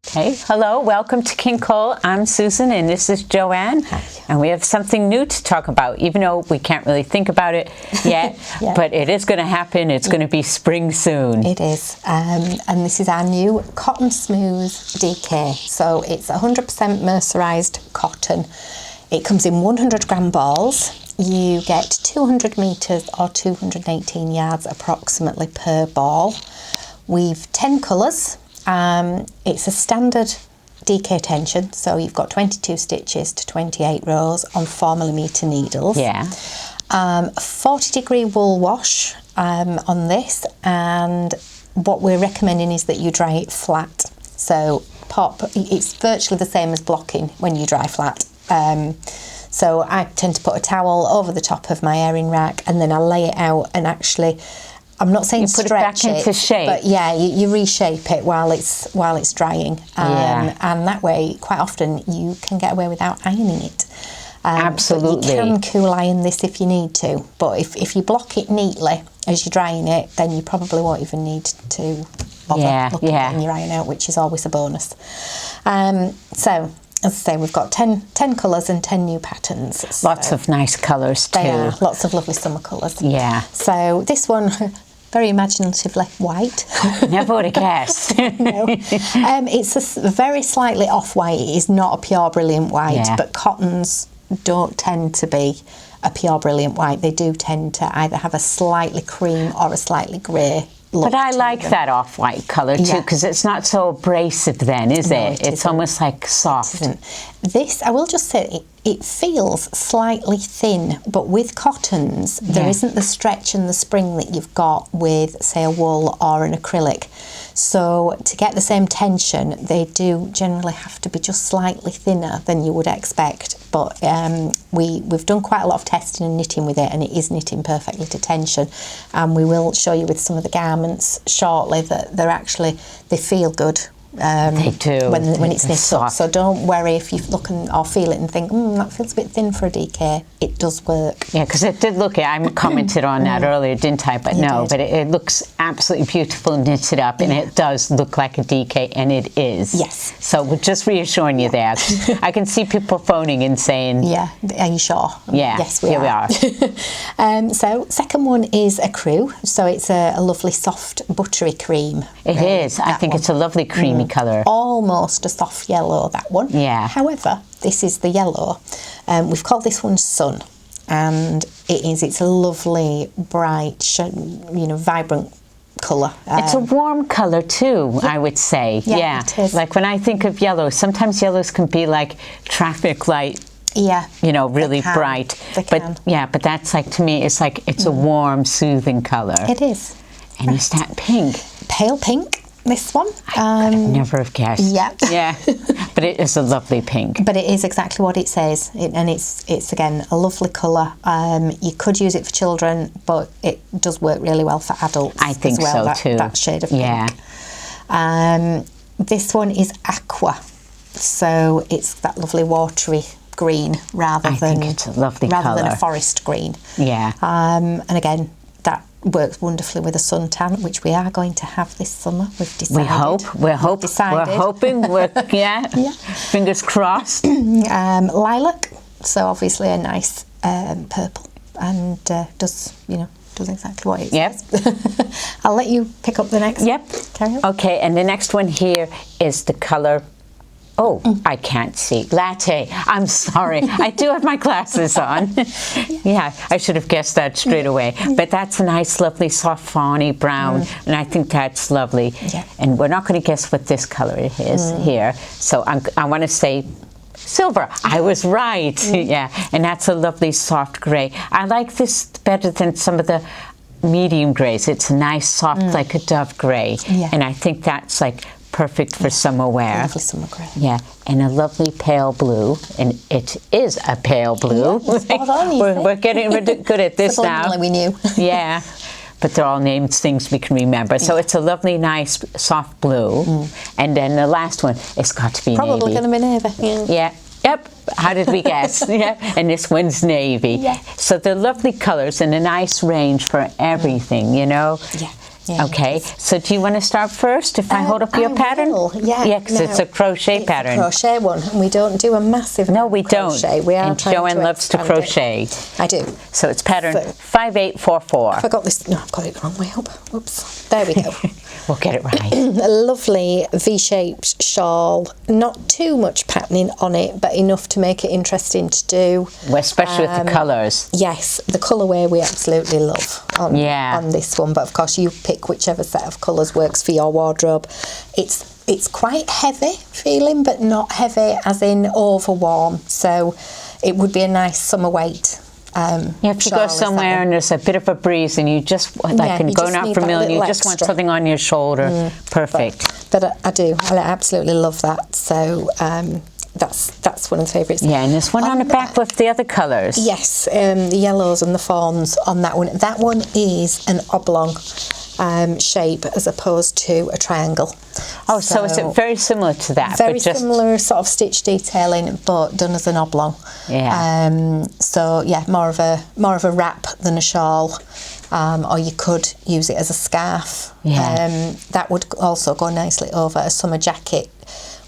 Okay, hello, welcome to King Cole. I'm Susan and this is Joanne. Hi. And we have something new to talk about, even though we can't really think about it yet, Yeah. but it is going to happen. It's going to be spring soon. It is, and this is our new Cottonsmooth DK. So it's 100% mercerised cotton. It comes in 100 gram balls. You get 200 metres or 218 yards approximately per ball. We've 10 colours. It's a standard DK tension, so you've got 22 stitches to 28 rows on 4mm needles. Yeah. 40-degree wool wash on this, and what we're recommending is that you dry it flat. So it's virtually the same as blocking when you dry flat. So I tend to put a towel over the top of my airing rack and then I lay it out, and actually, I'm not saying put it back into shape, but yeah, you reshape it while it's drying, and that way, quite often you can get away without ironing it. Absolutely. But you can cool iron this if you need to, but if you block it neatly as you're drying it, then you probably won't even need to bother looking at getting your iron out, which is always a bonus. So, as I say, we've got 10 colours and 10 new patterns. Lots of nice colours too. They are, lots of lovely summer colours. Yeah. So this one, very imaginatively white. Never would have guessed. No. It's a very slightly off-white. It is not a pure brilliant white, but cottons don't tend to be a pure brilliant white. They do tend to either have a slightly cream or a slightly grey look. But I like that off-white colour too, because it's not so abrasive then, is it? It's almost like soft. This, I will just say, it feels slightly thin, but with cottons, there isn't the stretch and the spring that you've got with, say, a wool or an acrylic. So to get the same tension, they do generally have to be just slightly thinner than you would expect. But we've done quite a lot of testing and knitting with it, and it is knitting perfectly to tension. And we will show you with some of the garments shortly that they feel good. They do when it's knit up. So don't worry if you look or feel it and think, that feels a bit thin for a DK. It does work. Yeah, because it did look, I commented on that earlier, didn't I? But but it looks absolutely beautiful knitted up, and it does look like a DK, and it is. Yes. So we're just reassuring you that. I can see people phoning and saying, yeah, are you sure? Yeah, yes, we here are. we are. So second one is a crew. So it's a lovely soft buttery cream. It is. I think it's a lovely creamy colour. Almost a soft yellow, that one. Yeah. However, this is the yellow. We've called this one Sun, and it's a lovely, bright, vibrant colour. It's a warm colour too, I would say. Yeah, it is. Like when I think of yellow, sometimes yellows can be like traffic light. Yeah. Really bright. They can. But that's like, to me, it's like, it's a warm, soothing colour. It is. And is that pink? Pale pink, this one. I could never have guessed. Yeah. Yeah. But it is a lovely pink. But it is exactly what it says. And it's again, a lovely colour. You could use it for children, but it does work really well for adults. I think as well, so too. That shade of pink. This one is Aqua. So it's that lovely watery green rather than it's a lovely colour. than a forest green. Yeah. And again, that works wonderfully with a suntan, which we are going to have this summer. We've decided. We're hoping. Fingers crossed. Lilac, so obviously a nice purple, and does exactly what it says. I'll let you pick up the next. Yep. Carry on. Okay, and the next one here is the colour. Oh, I can't see. Latte. I'm sorry. I do have my glasses on. Yeah, I should have guessed that straight away. But that's a nice, lovely, soft fawny brown, and I think that's lovely. Yeah. And we're not going to guess what this colour is here. So I want to say silver. I was right. Yeah, and that's a lovely, soft grey. I like this better than some of the medium greys. It's a nice, soft, like a dove grey. Yeah. And I think that's like perfect for summer wear. Lovely summer grey. Yeah, and a lovely pale blue, and it is a pale blue. Yeah, spot on, we're getting good at this now. We knew. Yeah, but they're all named things we can remember. So it's a lovely, nice, soft blue. And then the last one, it's got to be Probably navy. going to be navy. Yeah. Yep. How did we guess? Yeah. And this one's navy. Yeah. So they're lovely colours and a nice range for everything, Yeah. Yeah, Okay, so do you want to start first if I hold up your pattern? Will. Yeah, yeah, because it's a crochet pattern. It's a crochet one, and we don't do a massive No, we crochet. don't. We are and trying Joanne to loves to expand crochet. it. I do. So it's pattern So- 5844. I got this. No, I've got it the wrong way up. Whoops. There we go. We'll get it right. A lovely V-shaped shawl. Not too much patterning on it, but enough to make it interesting to do. Well, especially with the colours. Yes, the colourway we absolutely love on this one. But of course, you pick whichever set of colours works for your wardrobe. It's quite heavy feeling, but not heavy as in over warm. So it would be a nice summer weight. If you go somewhere and there's a bit of a breeze and you just, going out for a meal and you just want something on your shoulder, perfect. But I do. I absolutely love that. So that's one of the favourites. Yeah, and there's one on the back with the other colours. Yes, the yellows and the fawns on that one. That one is an oblong shape as opposed to a triangle. Oh, so is it very similar to that? Very similar sort of stitch detailing, but done as an oblong. Yeah. So yeah, more of a wrap than a shawl, or you could use it as a scarf. Yeah. That would also go nicely over a summer jacket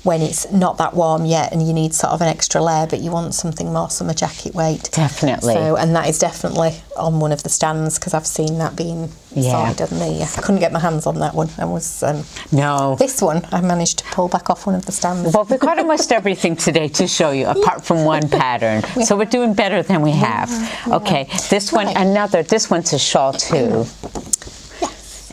when it's not that warm yet and you need sort of an extra layer, but you want something more summer jacket weight. Definitely. So, and that is definitely on one of the stands because I've seen that being sorted on the. I couldn't get my hands on that one. I was no. This one I managed to pull back off one of the stands. Well, we've got almost everything today to show you, apart from one pattern. So we're doing better than we have. Okay, this one, this one's a shawl too.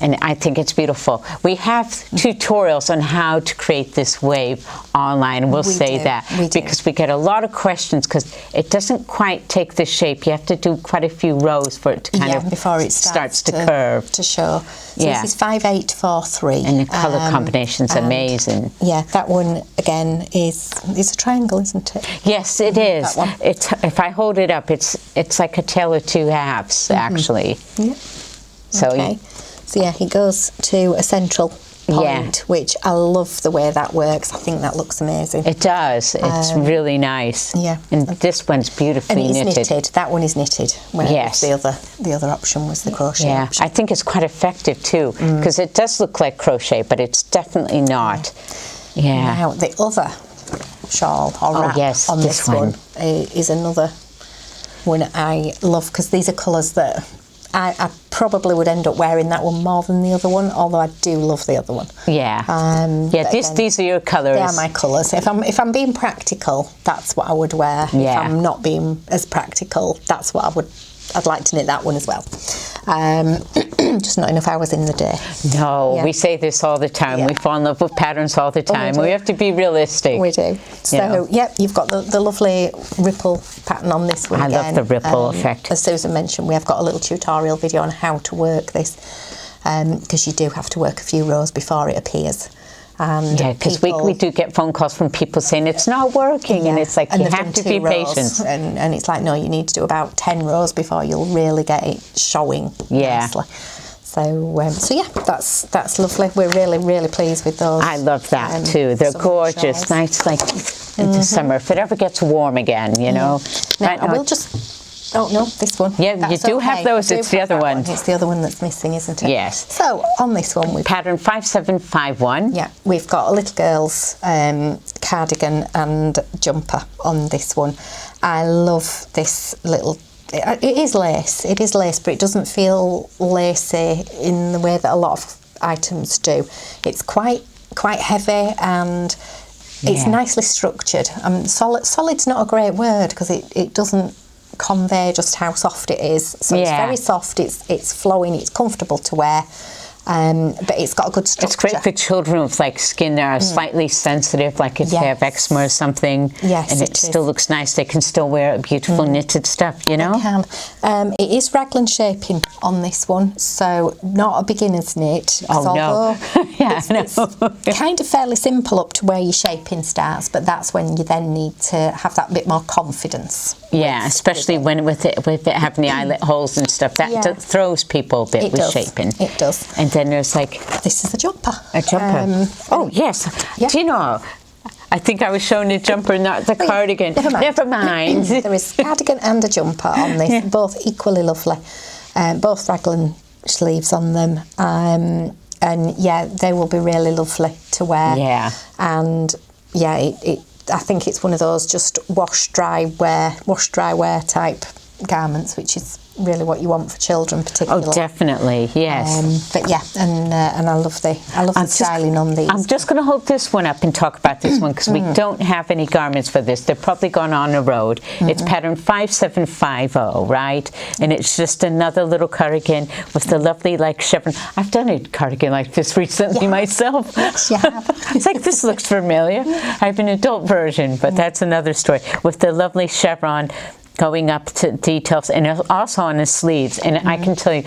And I think it's beautiful. We have tutorials on how to create this wave online. We'll say that because we get a lot of questions because it doesn't quite take the shape. You have to do quite a few rows for it to kind of before it starts to curve. To show. So this is 5843. And the colour combination's amazing. Yeah, that one again is a triangle, isn't it? Yes, it is. It's if I hold it up, it's like a tail of two halves actually. Yeah. So. So yeah, he goes to a central point, which I love the way that works. I think that looks amazing. It does. It's really nice. Yeah. And this one's beautifully and it's knitted. That one is knitted. Yes. The other option was the crochet option. I think it's quite effective too, because it does look like crochet, but it's definitely not. Yeah. Now the other shawl or wrap on this one is another one I love because these are colours that I probably would end up wearing that one more than the other one, although I do love the other one. Yeah. These are your colours. They are my colours. If I'm being practical, that's what I would wear. Yeah. If I'm not being as practical, that's what I'd like to knit that one as well. Just not enough hours in the day. No, we say this all the time. We fall in love with patterns all the time. We have to be realistic. We do. So, you've got the lovely ripple pattern on this one. I love the ripple effect. As Susan mentioned, we have got a little tutorial video on how to work this because you do have to work a few rows before it appears. Because we do get phone calls from people saying it's not working, and it's like you have to be patient. And it's like, no, you need to do about 10 rows before you'll really get it showing nicely. So yeah, that's lovely. We're really, really pleased with those. I love that too. They're gorgeous. Shawls. Nice, like into summer. If it ever gets warm again, you know. Now, I will just. Oh no, this one. Yeah, that's you do have those. It's the other one. It's the other one that's missing, isn't it? Yes. So on this one, we've pattern 5751. Yeah, we've got a little girl's cardigan and jumper on this one. I love this little. It is lace. It is lace, but it doesn't feel lacy in the way that a lot of items do. It's quite heavy and it's nicely structured. Solid's not a great word because it doesn't convey just how soft it is. So it's very soft, it's flowing, it's comfortable to wear, but it's got a good structure. It's great for children with like skin that are slightly sensitive, like if they have eczema or something, and it still looks nice. They can still wear beautiful knitted stuff, you know? They can. It is raglan shaping on this one, so not a beginner's knit. Oh no. It's kind of fairly simple up to where your shaping starts, but that's when you then need to have that bit more confidence. Yeah, especially with it having the eyelet holes and stuff. That throws people a bit with shaping. It does. And then there's like... This is a jumper. A jumper. Oh, yes. Yeah. Do you know... I think I was showing a jumper, not the cardigan. Never mind. There is a cardigan and a jumper on this, both equally lovely. Both raglan sleeves on them. And yeah, they will be really lovely to wear. Yeah. And yeah, I think it's one of those just wash dry wear type garments, which is really what you want for children particularly. Oh, definitely, yes. But yeah, and I love the styling on these. I'm just going to hold this one up and talk about this one because we don't have any garments for this. They're probably gone on the road. It's pattern 5750, right? And it's just another little cardigan with the lovely like chevron. I've done a cardigan like this recently myself. Yes, you have. It's like, this looks familiar. I have an adult version, but that's another story. With the lovely chevron going up to details, and also on the sleeves. And I can tell you,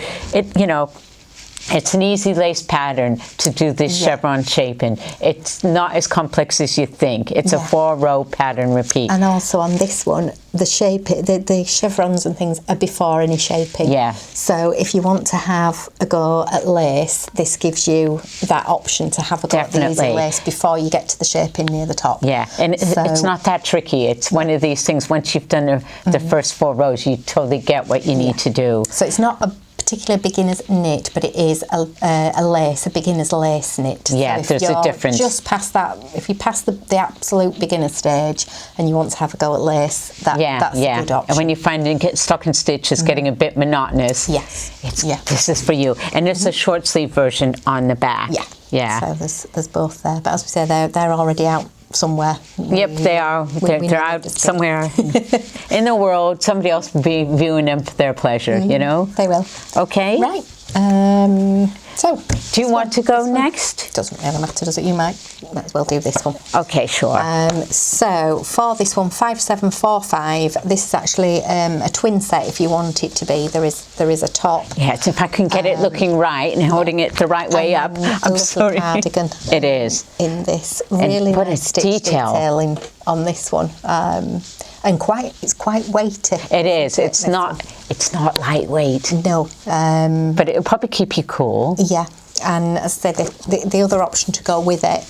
it's an easy lace pattern to do this chevron shape in. It's not as complex as you think. It's a 4-row pattern repeat. And also on this one, the shape, the chevrons and things are before any shaping. Yeah. So if you want to have a go at lace, this gives you that option to have a go at the easy lace before you get to the shaping near the top. Yeah, and it's not that tricky. It's one of these things, once you've done the first 4 rows, you totally get what you need to do. So it's not a particular beginner's knit, but it is a beginner's lace knit. Yeah, so there's a difference. Just past that, if you pass the absolute beginner stage and you want to have a go at lace, that's a good option. And when you find it get stuck in stitches getting a bit monotonous, this is for you. And it's a short sleeve version on the back. Yeah. So there's both there, but as we say, they're already out somewhere. Yep, they are. They're out somewhere in the world. Somebody else will be viewing them for their pleasure, you know? They will. Okay. Right. So, do you want to go next? Doesn't really matter, does it? You might as well do this one. Okay, sure. So for this one, 5745, this is actually a twin set if you want it to be. There is a top. Yes, if I can get it looking right and holding it the right way up. I'm sorry. Cardigan. It is. In this really nice stitch detailing on this one. And it's quite weighty. It is. It's not lightweight. No. But it'll probably keep you cool. Yeah. And as I said, the other option to go with it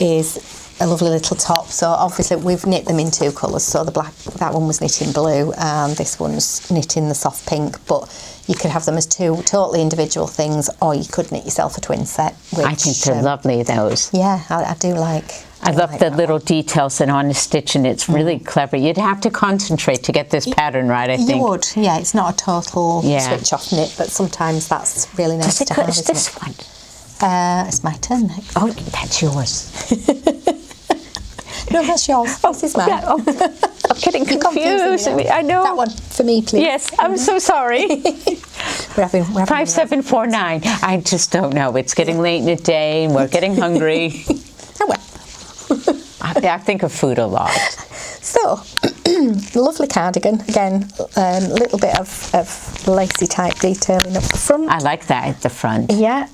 is a lovely little top. So obviously we've knit them in 2 colours. So the black, that one was knit in blue, and this one's knit in the soft pink. But you could have them as 2 totally individual things, or you could knit yourself a twin set. Which, I think they're lovely, those. Yeah, I do like. I love the little details and on the stitch, and it's really clever. You'd have to concentrate to get this pattern right, I think. You would, yeah. It's not a total switch-off knit, but sometimes that's really nice to have, isn't this it? one? It's my turn next. Oh, that's yours. No, that's yours. This is mine. Yeah, I'm getting confused. I know. That one for me, please. Yes, I'm so sorry. We're having 5749. I just don't know. It's getting late in the day, and we're getting hungry. Oh well. I think of food a lot. So, lovely cardigan. Again, a little bit of lacy type detailing up the front. I like that at the front. Yeah.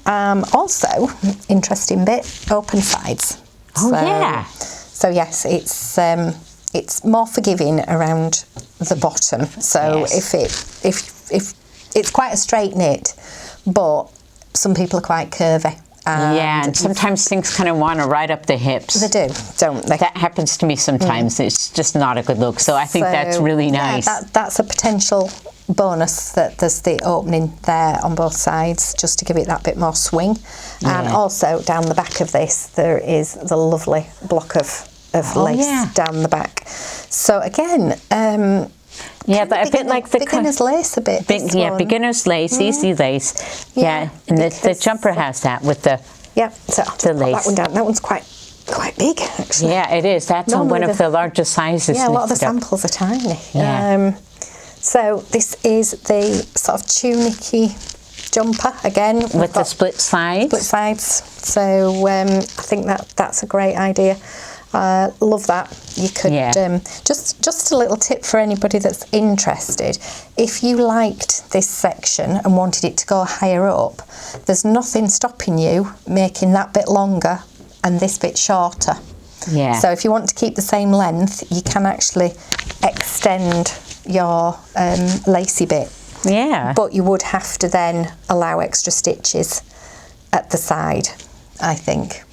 Also, interesting bit, open sides. Oh, yeah. So yes, it's more forgiving around the bottom. So if it's quite a straight knit, but some people are quite curvy. And sometimes things kind of want to ride up the hips. They do, don't they? That happens to me sometimes. It's just not a good look. So I think that's really nice. Yeah, that's a potential bonus, that there's the opening there on both sides, just to give it that bit more swing. And also down the back of this, there is the lovely block of lace down the back. So again, but a bit like the beginner's lace, a bit. Beginner's lace, easy lace. Yeah, and the jumper has that with the the lace. That one's quite big, actually. Yeah, it is. That's on one of the largest sizes. Yeah, a lot of the samples are tiny. Yeah. So this is the sort of tunicky jumper again with the split sides. Split sides. So I think that's a great idea. Love that. You could just a little tip for anybody that's interested. If you liked this section and wanted it to go higher up, there's nothing stopping you making that bit longer and this bit shorter. Yeah. So if you want to keep the same length, you can actually extend your lacy bit. Yeah. But you would have to then allow extra stitches at the side, I think.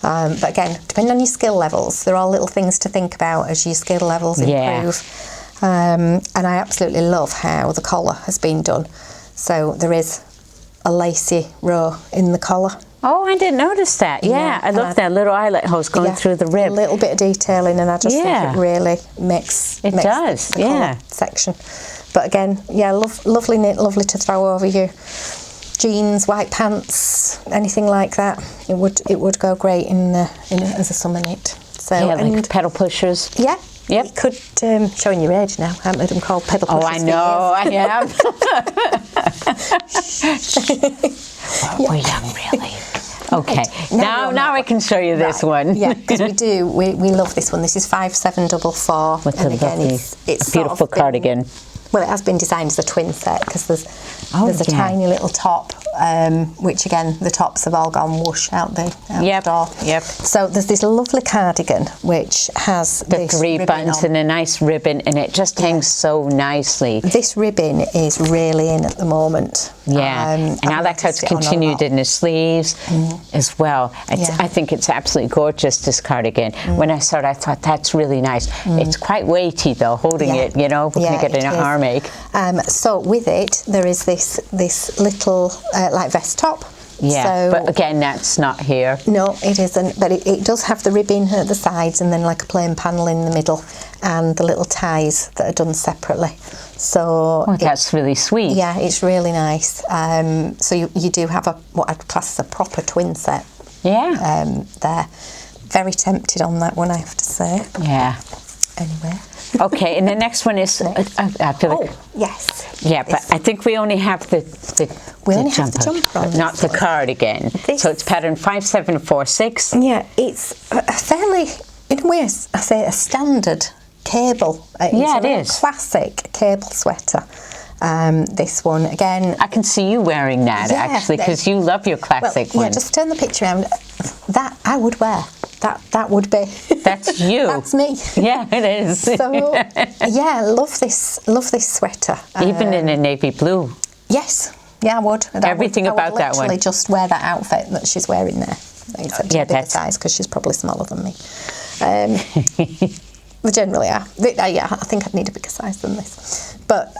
But again, depending on your skill levels, there are little things to think about as your skill levels improve. And I absolutely love how the collar has been done. So there is a lacy row in the collar. Oh, I didn't notice that. Yeah, I love that little eyelet hose going through the rib. A little bit of detailing, and I just think it really makes the collar section. But again, lovely knit, lovely to throw over your jeans, white pants, anything like that. It would go great in as a summer knit. So like pedal pushers. Yeah. Yep. You could, showing your age now, I haven't heard them called pedal pushers. Oh, I know, I have. We're young, really. Okay, now I can show you this one. Yeah, because we love this one. This is 5744. With a lovely, it's beautiful cardigan. Well, it has been designed as a twin set because there's a tiny little top, which again, the tops have all gone whoosh out the door. Yep. So there's this lovely cardigan which has the 3 buttons and a nice ribbon, and it just hangs so nicely. This ribbon is really in at the moment. Yeah, and I like how it's continued in the sleeves as well. I think it's absolutely gorgeous, this cardigan. When I saw it, I thought that's really nice. It's quite weighty though, holding it, we're going to get an arm ache. So with it, there is this little like vest top. Yeah, but again, that's not here. No, it isn't, but it does have the ribbon at the sides and then like a plain panel in the middle and the little ties that are done separately. So that's really sweet. Yeah, it's really nice. So you do have what I'd class as a proper twin set. Yeah. There. Very tempted on that one, I have to say. Yeah. Anyway. Okay, and the next one is, I feel like... yes. Yeah, but I think we only have the jumper on not the cardigan. So it's pattern 5746. Yeah, it's a fairly, in a way, I say a standard cable. It is. Classic cable sweater. This one, again... I can see you wearing that, actually, because you love your classic one. Yeah, just turn the picture around. That I would wear. That would be. That's you. That's me. Yeah, it is. So, yeah, love this sweater. Even in a navy blue. Yes. Yeah, I would. Everything about that one. I would literally just wear that outfit that she's wearing there. Except a bigger size, because she's probably smaller than me. They generally are. I think I'd need a bigger size than this. But,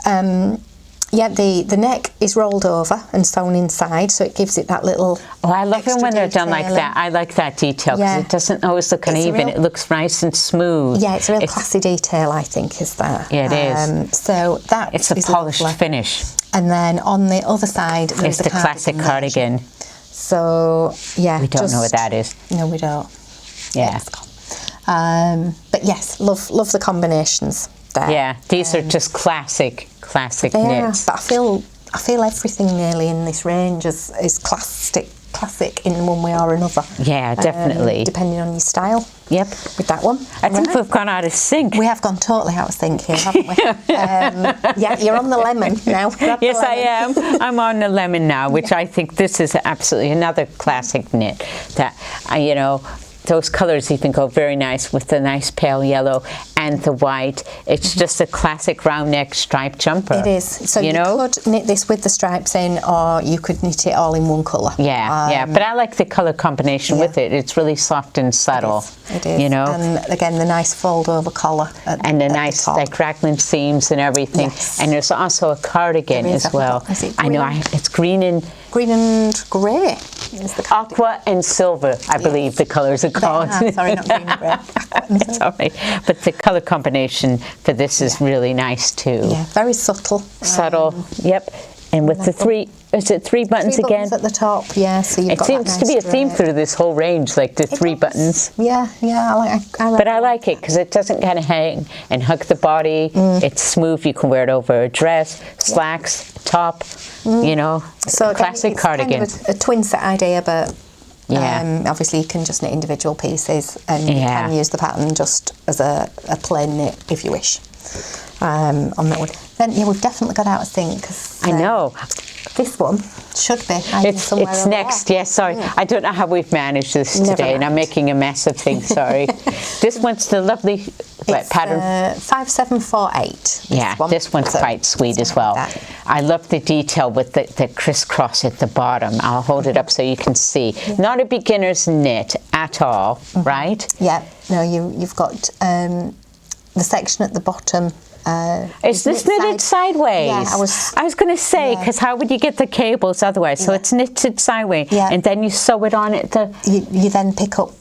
the neck is rolled over and sewn inside, so it gives it that little... Oh, I love it when they're done like that. I like that detail, because it doesn't always look uneven. It looks nice and smooth. Yeah, it's a real classy detail, I think, is that. Yeah, it is. So that it's a polished finish. And then on the other side... It's the classic cardigan. So, yeah. We don't know what that is. No, we don't. Yeah. But yes, love the combinations there. Yeah, these are just classic knits. But I feel everything nearly in this range is classic in one way or another. Yeah, definitely. Depending on your style. Yep. With that one. I think we've gone out of sync. We have gone totally out of sync here, haven't we? Yeah, you're on the lemon now. Yes, I am. I'm on the lemon now, which I think this is absolutely another classic knit that, those colours even go very nice with the nice pale yellow and the white. It's just a classic round neck striped jumper. It is. So you could knit this with the stripes in, or you could knit it all in one colour. Yeah, but I like the colour combination with it. It's really soft and subtle. It is. And again, the nice fold over collar. And the nice like raglan seams and everything. Yes. And there's also a cardigan as well. Is it green? I know, it's green and grey. Aqua and silver, I believe the colours are called. Sorry, not green and grey. It's all right. But the colour combination for this is really nice too. Yeah, very subtle. Yep. And with the three, is it 3 buttons three again? Buttons at the top, yeah. So you've it got seems to be a theme through this whole range, like the 3 buttons. Yeah, I but I like it because it doesn't kind of hang and hug the body. It's smooth. You can wear it over a dress, slacks, top. So again, classic cardigan. Kind of a twin set idea, but obviously you can just knit individual pieces, and you can use the pattern just as a plain knit if you wish. On that one, then we've definitely got out of sync. I know. This one should be. It's next. Yes, sorry. I don't know how we've managed this today, and I'm making a mess of things. Sorry. This one's the lovely pattern. 5748. This one's quite sweet as well. I love the detail with the crisscross at the bottom. I'll hold it up so you can see. Not a beginner's knit at all, right? Yeah. No, you've got the section at the bottom Is this knitted sideways? Yeah, I was going to say, because how would you get the cables otherwise? So it's knitted sideways, and then you sew it on it. You then pick up.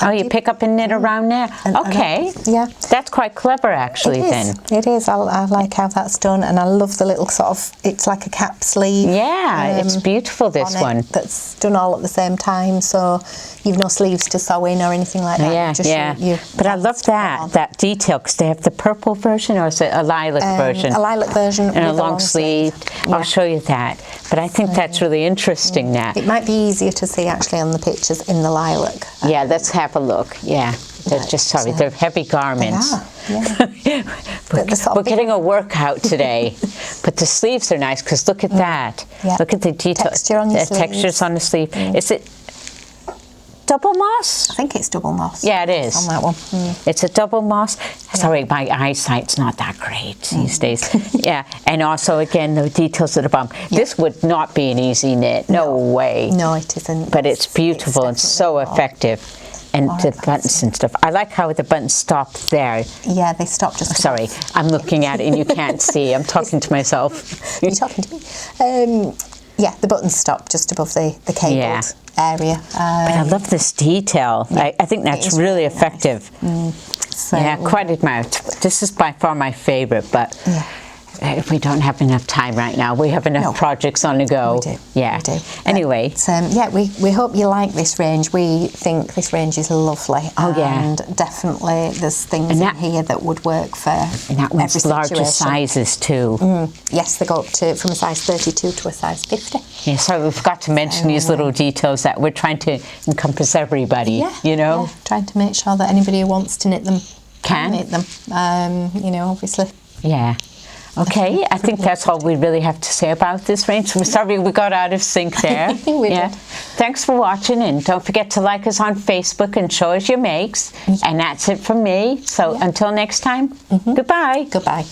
Oh, you pick up and knit around there? Okay. Yeah. That's quite clever, actually, then. It is. I like how that's done, and I love the little sort of, it's like a cap sleeve. Yeah, it's beautiful, this one. That's done all at the same time, so you've no sleeves to sew in or anything like that. Yeah. But I love that detail, because they have the purple version, or is it a lilac version? A lilac version and a long sleeve. I'll show you that. But I think that's really interesting, that. It might be easier to see, actually, on the pictures in the lilac. Yeah, let's have a look. Yeah. They're just, they're heavy garments. They are, yeah. We're getting a workout today. But the sleeves are nice, because look at that. Yeah. Look at the detail. Texture on the sleeves. Textures on the sleeve. Is it double moss? I think it's double moss. Yeah, it is. On that one. It's a double moss. Sorry, my eyesight's not that great these days. Yeah, and also, again, the details at the bottom. This would not be an easy knit. No way. No, it isn't. But it's beautiful and so effective. And the buttons and stuff. I like how the buttons stop there. Yeah, they stop just. Sorry, I'm looking at it and you can't see. I'm talking to myself. You're talking to me. Yeah, the buttons stop just above the cabled area. But I love this detail. I think that's really effective. Nice. So, yeah, quite admire it. This is by far my favorite, but we don't have enough time right now. We have enough projects on the go. We do. Yeah. We do. Anyway. We hope you like this range. We think this range is lovely. Oh, yeah. And definitely there's things in here that would work for and that one's every larger situation. sizes too. Yes, they go up to from a size 32 to a size 50. Yeah, so we forgot to mention these little details that we're trying to encompass everybody. Yeah. You know? Yeah, trying to make sure that anybody who wants to knit them can knit them. You know, obviously. Yeah. Okay, I think that's all we really have to say about this range. We're sorry we got out of sync there. We did. Thanks for watching, and don't forget to like us on Facebook and show us your makes. And that's it from me. So until next time, goodbye. Goodbye.